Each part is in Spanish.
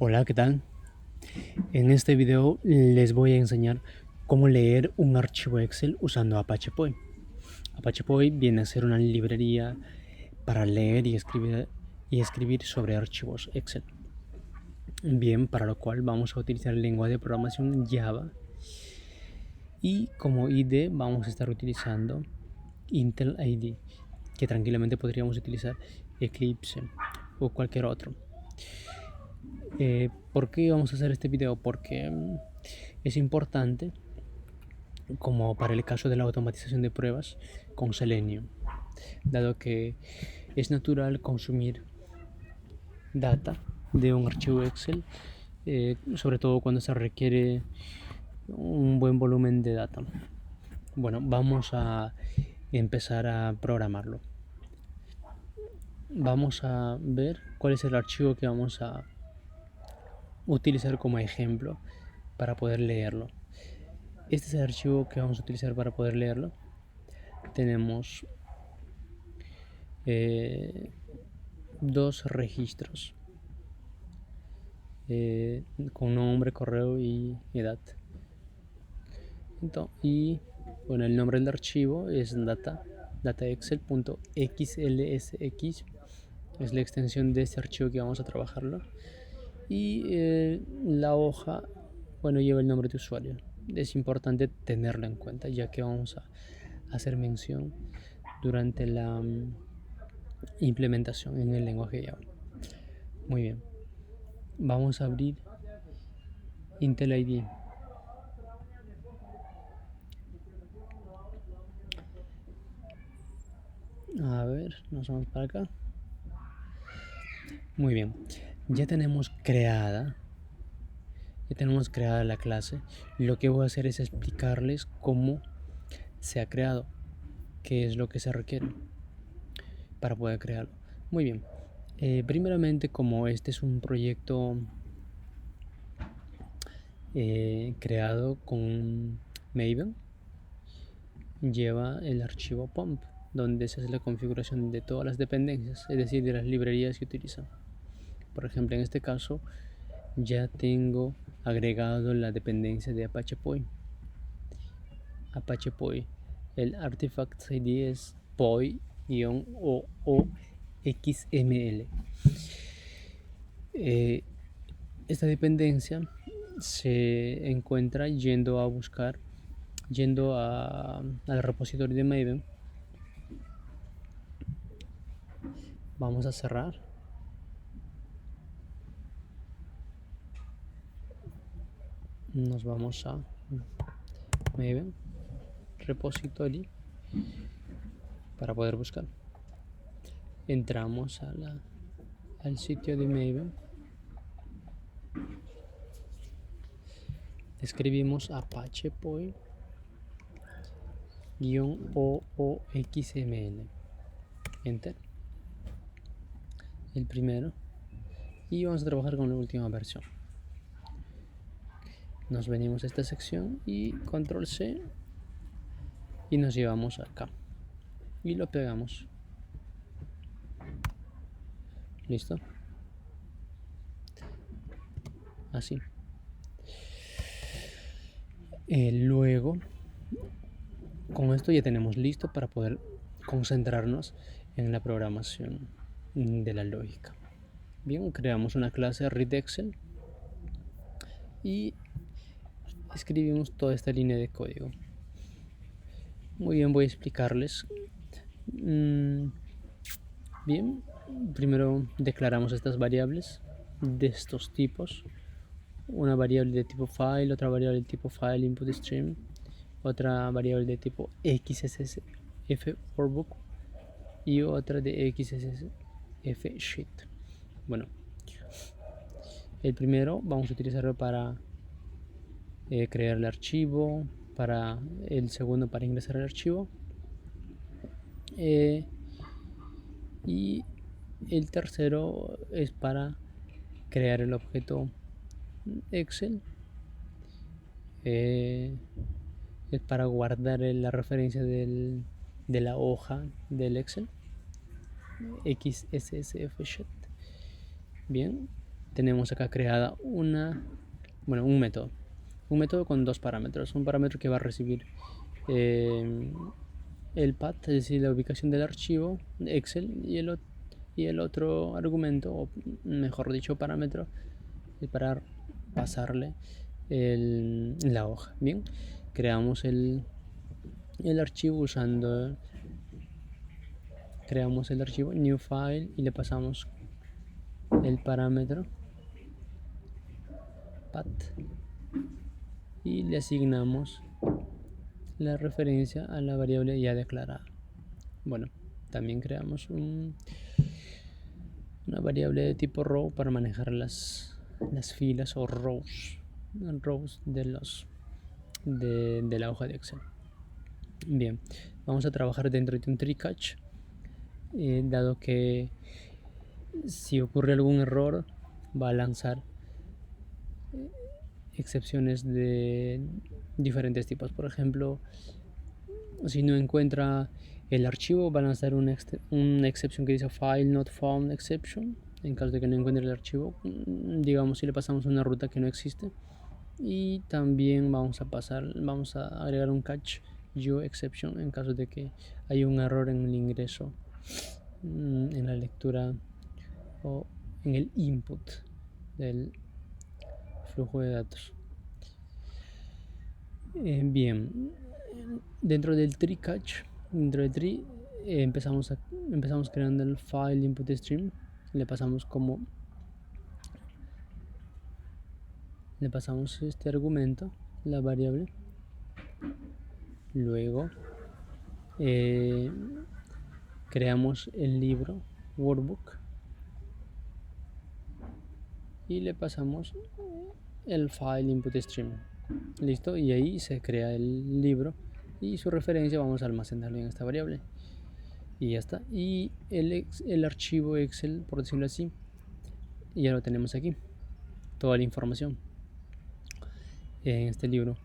Hola, ¿qué tal? En este video les voy a enseñar cómo leer un archivo Excel usando Apache Poi. Apache Poi viene a ser una librería para leer y escribir sobre archivos Excel. Bien, para lo cual vamos a utilizar el lenguaje de programación Java y como IDE vamos a estar utilizando Intel IDE, que tranquilamente podríamos utilizar Eclipse o cualquier otro. ¿Por qué vamos a hacer este video? Porque es importante, como para el caso de la automatización de pruebas con Selenium, dado que es natural consumir data de un archivo Excel, sobre todo cuando se requiere un buen volumen de data. Bueno, vamos a empezar a programarlo. Vamos a ver cuál es el archivo que vamos a utilizar como ejemplo para poder leerlo. Este es el archivo que vamos a utilizar para poder leerlo. Tenemos dos registros con nombre, correo y edad. Y bueno, el nombre del archivo es dataexcel.xlsx, es la extensión de este archivo que vamos a trabajarlo. Y la hoja, bueno, lleva el nombre de usuario. Es importante tenerlo en cuenta, ya que vamos a hacer mención durante la implementación en el lenguaje Java. Muy bien, vamos a abrir Intel ID. A ver, nos vamos para acá. Muy bien, ya tenemos creada la clase. Lo que voy a hacer es explicarles cómo se ha creado, qué es lo que se requiere para poder crearlo. Muy bien, primeramente, como este es un proyecto creado con Maven, lleva el archivo pump, donde se hace la configuración de todas las dependencias, es decir, de las librerías que utilizan. Por ejemplo, en este caso ya tengo agregado la dependencia de Apache Poi. El artifact ID es poi-ooxml. Esta dependencia se encuentra yendo al repositorio de Maven. Vamos a cerrar. Nos vamos a Maven repository para poder buscar. Entramos al sitio de Maven. Escribimos Apache Poi-ooxml. Enter. El primero. Y vamos a trabajar con la última versión. Nos venimos a esta sección y control C y nos llevamos acá y lo pegamos. Listo, así. Luego, con esto ya tenemos listo para poder concentrarnos en la programación de la lógica. Bien, creamos una clase readExcel y escribimos toda esta línea de código. Muy bien, voy a explicarles. Bien, primero declaramos estas variables de estos tipos. Una variable de tipo file, otra variable de tipo file input stream, otra variable de tipo xssf workbook y otra de xssf sheet. Bueno, el primero vamos a utilizarlo para crear el archivo, para el segundo para ingresar al archivo, y el tercero es para crear el objeto Excel, es para guardar la referencia de la hoja del Excel, xssf sheet. Bien, tenemos acá creada un método con dos parámetros. Un parámetro que va a recibir el path, es decir, la ubicación del archivo de Excel, y el otro argumento, o mejor dicho, parámetro, para pasarle la hoja. Bien, creamos el archivo usando, creamos el archivo new file y le pasamos el parámetro path y le asignamos la referencia a la variable ya declarada. Bueno, también creamos una variable de tipo row para manejar las filas o rows de la hoja de Excel. Bien, vamos a trabajar dentro de un tree catch, dado que si ocurre algún error va a lanzar excepciones de diferentes tipos. Por ejemplo, si no encuentra el archivo, va a lanzar una excepción que dice file not found exception en caso de que no encuentre el archivo, digamos si le pasamos una ruta que no existe. Y también vamos a agregar un catch yo exception en caso de que haya un error en el ingreso, en la lectura o en el input del flujo de datos. Bien, dentro del tree catch, dentro del tree, empezamos creando el file input stream. Le pasamos este argumento, la variable. Luego creamos el libro workbook y le pasamos el file input stream. Listo, y ahí se crea el libro y su referencia vamos a almacenarlo en esta variable y ya está. Y el archivo Excel, por decirlo así, ya lo tenemos aquí, toda la información en este libro.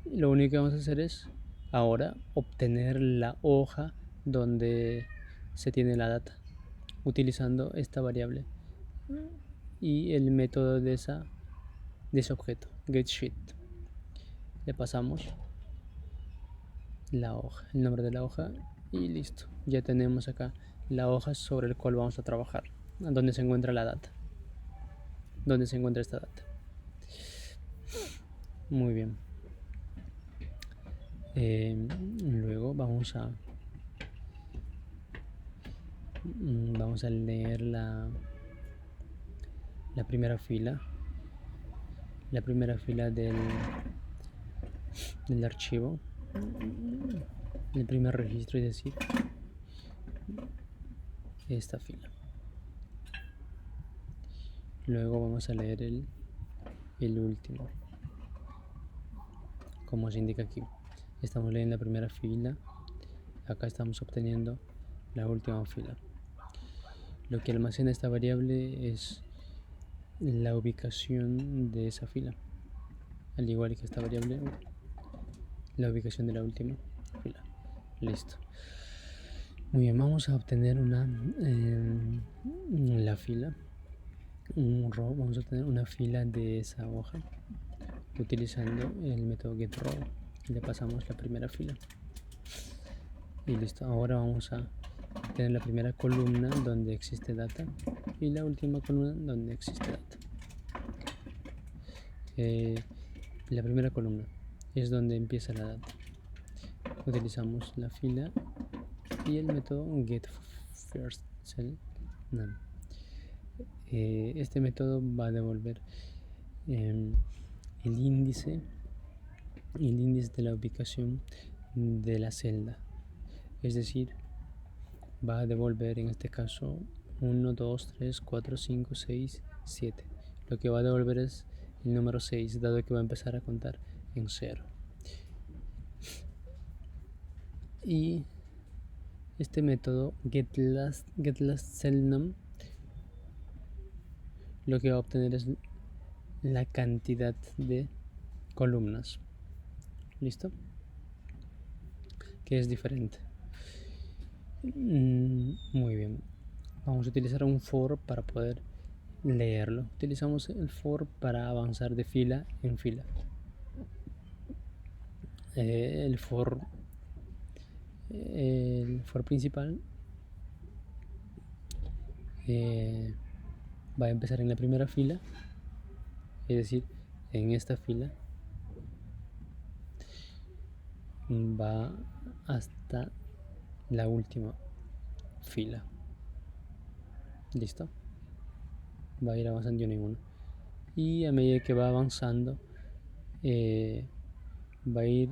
Lo único que vamos a hacer es ahora obtener la hoja donde se tiene la data utilizando esta variable y el método de ese objeto, getSheet. Le pasamos la hoja, el nombre de la hoja y listo. Ya tenemos acá la hoja sobre la cual vamos a trabajar, donde se encuentra la data, donde se encuentra esta data. Muy bien. Luego vamos a leer la primera fila, del archivo, el primer registro, es decir, esta fila. Luego vamos a leer el último, como se indica aquí. Estamos leyendo la primera fila, acá estamos obteniendo la última fila. Lo que almacena esta variable es la ubicación de esa fila, al igual que esta variable, la ubicación de la última fila. Listo. Muy bien, vamos a obtener la fila, un row. Vamos a obtener una fila de esa hoja utilizando el método getRow. Le pasamos la primera fila y listo. Ahora vamos a tener la primera columna donde existe data y la última columna donde existe data. La primera columna es donde empieza la data. Utilizamos la fila y el método getFirstCellName. Este método va a devolver el índice de la ubicación de la celda, es decir, va a devolver en este caso 1, 2, 3, 4, 5, 6, 7. Lo que va a devolver es el número 6, dado que va a empezar a contar en 0. Y este método getLastCellName lo que va a obtener es la cantidad de columnas. ¿Listo? Que es diferente. Muy bien. Vamos a utilizar un for para poder leerlo. Utilizamos el for para avanzar de fila en fila. El for principal va a empezar en la primera fila, es decir, en esta fila va hasta la última fila. ¿Listo? Va a ir avanzando uno en uno. Y a medida que va avanzando, va a ir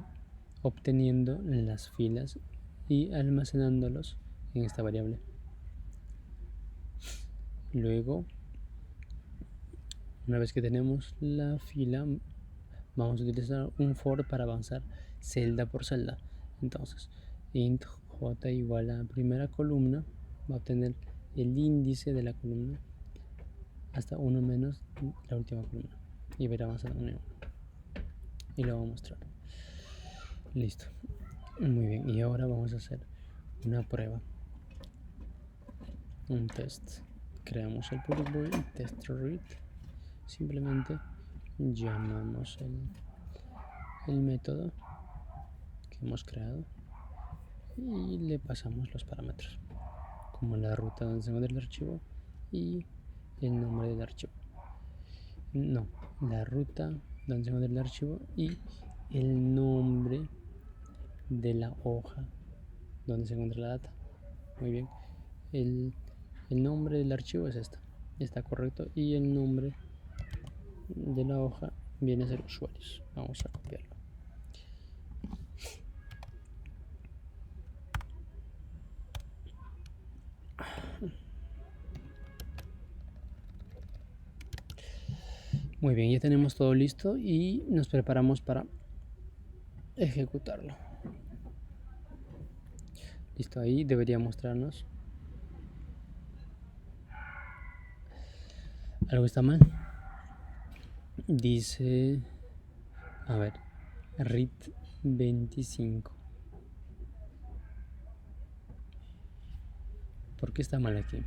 obteniendo las filas y almacenándolos en esta variable. Luego, una vez que tenemos la fila, vamos a utilizar un for para avanzar celda por celda. Entonces, int j igual a primera columna va a obtener el índice de la columna hasta 1 menos la última columna y va a ir avanzando uno en uno. Y lo voy a mostrar. Listo. Muy bien. Y ahora vamos a hacer una prueba. Un test. Creamos el public void test read. Simplemente llamamos el método que hemos creado y le pasamos los parámetros, como la ruta donde se encuentra el archivo y el nombre del archivo. No, la ruta donde se encuentra el archivo y el nombre de la hoja donde se encuentra la data. Muy bien. El nombre del archivo es esta. Está correcto. Y el nombre de la hoja viene a ser usuarios. Vamos a copiarlo. Muy bien, ya tenemos todo listo y nos preparamos para ejecutarlo. Listo, ahí debería mostrarnos. Algo está mal. Dice, a ver, read 25. ¿Por qué está mal aquí?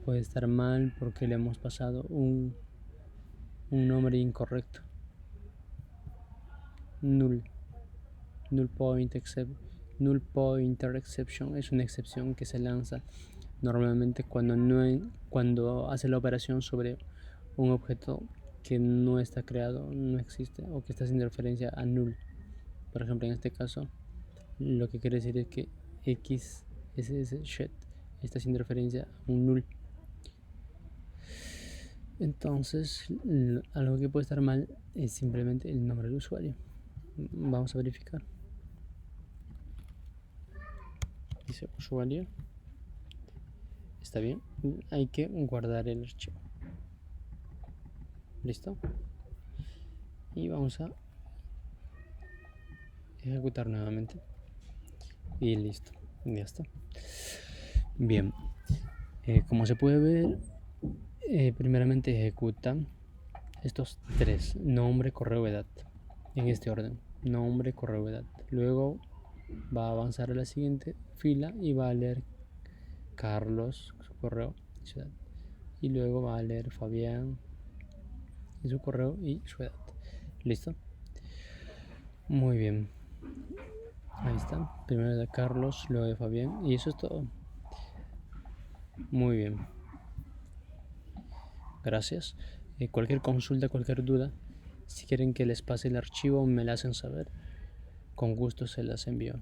Puede estar mal porque le hemos pasado un nombre incorrecto. Null pointer exception es una excepción que se lanza normalmente cuando hace la operación sobre un objeto que no está creado, no existe, o que está haciendo referencia a null. Por ejemplo, en este caso, lo que quiere decir es que XSS está haciendo referencia a un null. Entonces, algo que puede estar mal es simplemente el nombre del usuario. Vamos a verificar. Dice usuario. Está bien. Hay que guardar el archivo. ¿Listo? Y vamos a ejecutar nuevamente. Y listo. Ya está. Bien. Como se puede ver, primeramente ejecuta estos tres: nombre, correo, edad, en este orden: nombre, correo, edad. Luego va a avanzar a la siguiente fila y va a leer Carlos, su correo y su edad, y luego va a leer Fabián y su correo y su edad. ¿Listo? Muy bien. Ahí está. Primero de Carlos, luego de Fabián, y eso es todo. Muy bien. Gracias. Cualquier consulta, cualquier duda, si quieren que les pase el archivo, me la hacen saber. Con gusto se las envío.